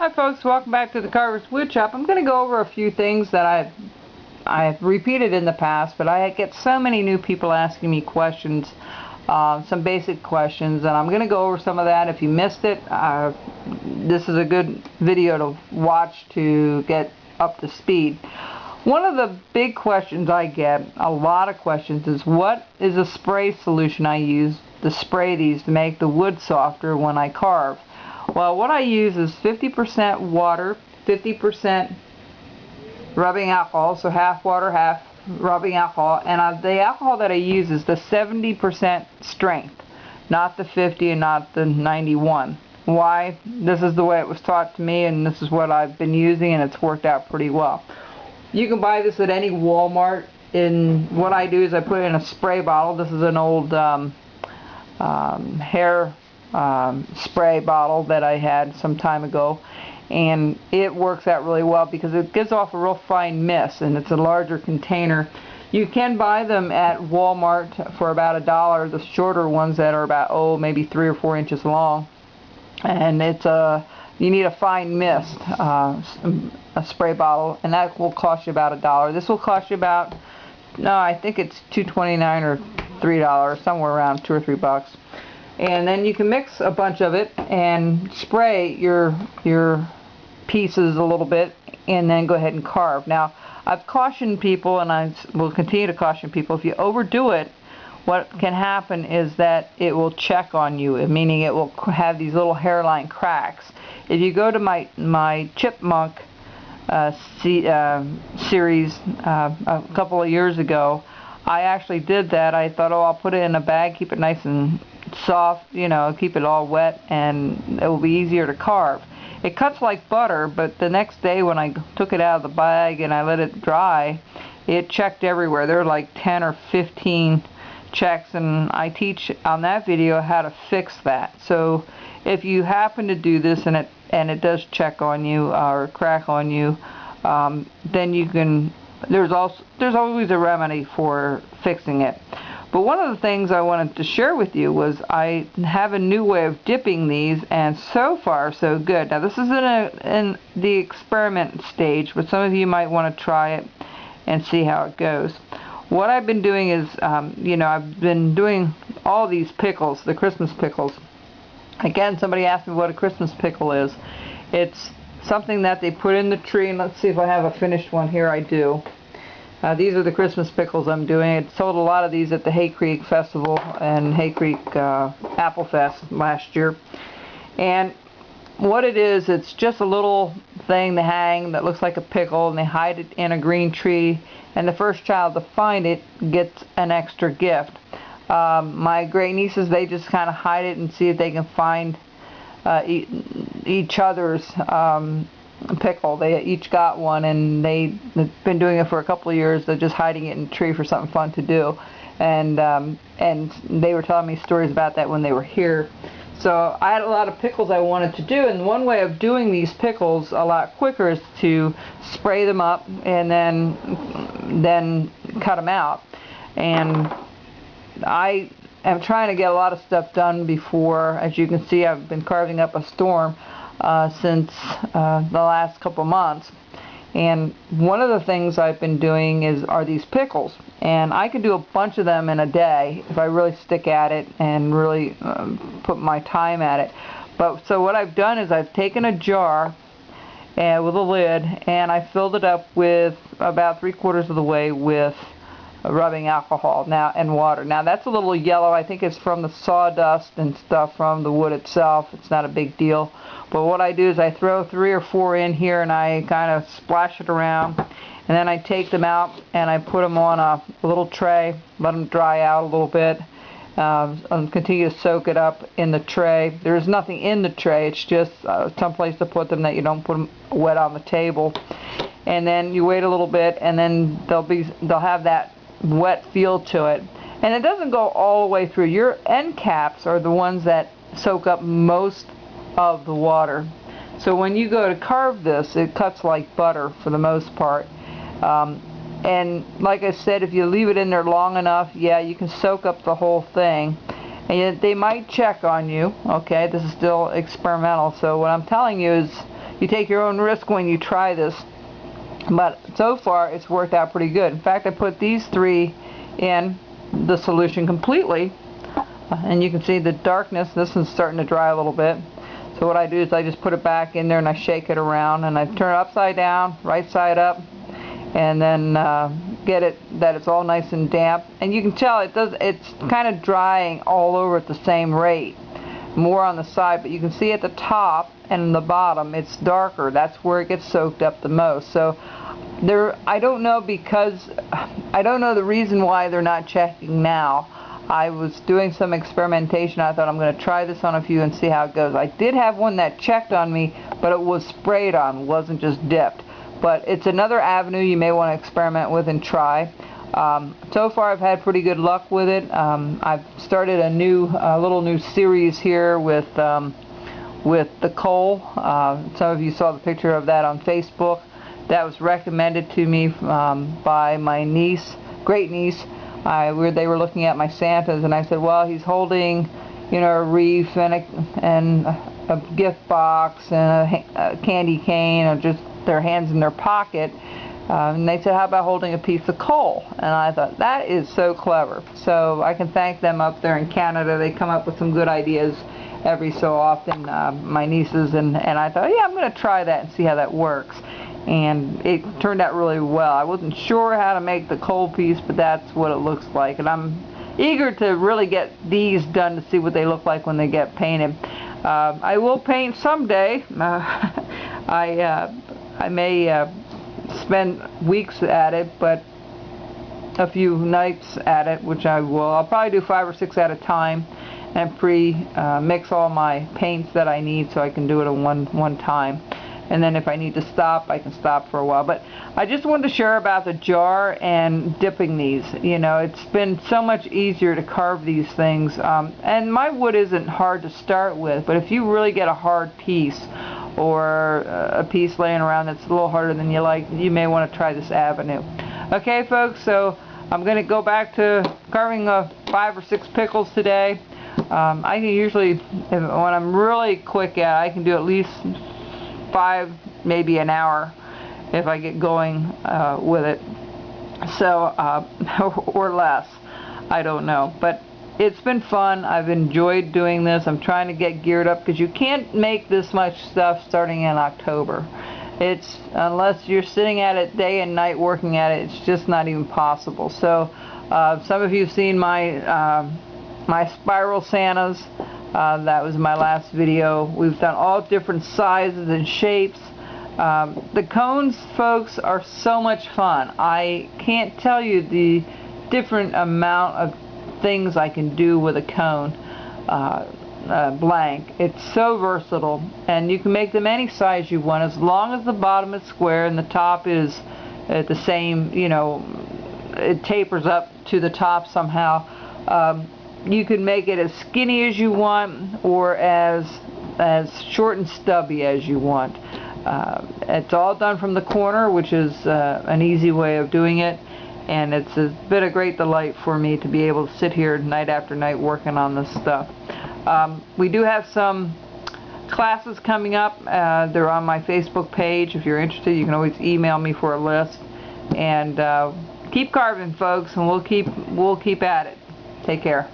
Hi folks, welcome back to the Carver's Woodshop. I'm going to go over a few things that I've repeated in the past, but I get so many new people asking me questions, some basic questions, and I'm going to go over some of that. If you missed it, this is a good video to watch to get up to speed. One of the big questions I get, a lot of questions, is what is the spray solution I use to spray these to make the wood softer when I carve? Well, what I use is 50% water, 50% rubbing alcohol, so half water, half rubbing alcohol, and the alcohol that I use is the 70% strength, not the 50 and not the 91. Why? This is the way it was taught to me, and this is what I've been using, and it's worked out pretty well. You can buy this at any Walmart. What I do is I put it in a spray bottle. This is an old hair spray bottle that I had some time ago, and it works out really well because it gives off a real fine mist, and it's a larger container. You can buy them at Walmart for about $1, the shorter ones that are about maybe 3 or 4 inches long, and it's you need a fine mist, a spray bottle, and that will cost you about $1. This will cost you about, no, I think it's $2.29 or $3, somewhere around $2 or $3. And then you can mix a bunch of it and spray your pieces a little bit, and then go ahead and carve. Now, I've cautioned people, and I will continue to caution people, if you overdo it, what can happen is that it will check on you, meaning it will have these little hairline cracks. If you go to my chipmunk series a couple of years ago, I actually did that. I thought, I'll put it in a bag, keep it nice and soft, keep it all wet, and it will be easier to carve. It cuts like butter, but the next day when I took it out of the bag and I let it dry, it checked everywhere. There were like 10 or 15 checks, and I teach on that video how to fix that. So if you happen to do this and it does check on you or crack on you, then you can, there's always a remedy for fixing it. But one of the things I wanted to share with you was I have a new way of dipping these, and so far so good. Now this is in the experiment stage, but some of you might want to try it and see how it goes. What I've been doing is, I've been doing all these pickles, the Christmas pickles. Again, somebody asked me what a Christmas pickle is. It's something that they put in the tree, and let's see if I have a finished one here. I do. These are the Christmas pickles I'm doing. I sold a lot of these at the Hay Creek Festival and Hay Creek Apple Fest last year. And what it is, it's just a little thing to hang that looks like a pickle, and they hide it in a green tree, and the first child to find it gets an extra gift. My great nieces, they just kind of hide it and see if they can find each other's pickle. They each got one, and they've been doing it for a couple of years. They're just hiding it in a tree for something fun to do, and they were telling me stories about that when they were here. So I had a lot of pickles I wanted to do, and one way of doing these pickles a lot quicker is to spray them up and then cut them out. And I am trying to get a lot of stuff done before. As you can see, I've been carving up a storm since the last couple months, and one of the things I've been doing are these pickles, and I can do a bunch of them in a day if I really stick at it and really put my time at it. But so what I've done is I've taken a jar with a lid, and I filled it up with about 3/4 of the way with rubbing alcohol and water. Now that's a little yellow. I think it's from the sawdust and stuff from the wood itself. It's not a big deal. But what I do is I throw 3 or 4 in here, and I kind of splash it around, and then I take them out and I put them on a little tray, let them dry out a little bit, and continue to soak it up in the tray. There's nothing in the tray. It's just someplace to put them that you don't put them wet on the table. And then you wait a little bit, and then they'll have that wet feel to it, and it doesn't go all the way through. Your end caps are the ones that soak up most of the water. So when you go to carve this, it cuts like butter for the most part. And like I said, if you leave it in there long enough, yeah, you can soak up the whole thing. And they might check on you. Okay, this is still experimental. So what I'm telling you is you take your own risk when you try this. But so far, it's worked out pretty good. In fact, I put these 3 in the solution completely, and you can see the darkness. This one's starting to dry a little bit. So what I do is I just put it back in there and I shake it around, and I turn it upside down, right side up, and then get it that it's all nice and damp. And you can tell it's kind of drying all over at the same rate, more on the side, but you can see at the top and the bottom it's darker. That's where it gets soaked up the most. So I don't know the reason why they're not checking now. I was doing some experimentation. I thought I'm going to try this on a few and see how it goes. I did have one that checked on me, but it was sprayed on, wasn't just dipped. But it's another avenue you may want to experiment with and try. So far I've had pretty good luck with it. I've started a little new series here with the coal. Some of you saw the picture of that on Facebook. That was recommended to me by my niece, great niece. They were looking at my Santas, and I said, well, he's holding, a wreath and a gift box and a candy cane, or just their hands in their pocket. And they said, how about holding a piece of coal? And I thought, that is so clever. So I can thank them up there in Canada. They come up with some good ideas every so often, my nieces, and I thought, yeah, I'm going to try that and see how that works. And it turned out really well. I wasn't sure how to make the coal piece, but that's what it looks like. And I'm eager to really get these done to see what they look like when they get painted. I will paint someday. I may spend weeks at it, but a few nights at it, which I will. I'll probably do 5 or 6 at a time and mix all my paints that I need so I can do it at one time. And then if I need to stop, I can stop for a while. But I just wanted to share about the jar and dipping these. It's been so much easier to carve these things. And my wood isn't hard to start with, but if you really get a hard piece or a piece laying around that's a little harder than you like, you may want to try this avenue. Okay, folks, so I'm going to go back to carving 5 or 6 pickles today. I can usually, when I'm really quick at it, I can do at least 5, maybe an hour if I get going with it. So, or less. I don't know. But it's been fun. I've enjoyed doing this. I'm trying to get geared up because you can't make this much stuff starting in October. Unless you're sitting at it day and night working at it, it's just not even possible. So, some of you have seen my spiral Santas. That was my last video. We've done all different sizes and shapes. The cones, folks, are so much fun. I can't tell you the different amount of things I can do with a cone blank. It's so versatile, and you can make them any size you want as long as the bottom is square and the top is at the same, it tapers up to the top somehow. You can make it as skinny as you want or as short and stubby as you want. It's all done from the corner, which is an easy way of doing it, and it's been a great delight for me to be able to sit here night after night working on this stuff. We do have some classes coming up. They're on my Facebook page. If you're interested, you can always email me for a list. And keep carving, folks, and we'll keep at it. Take care.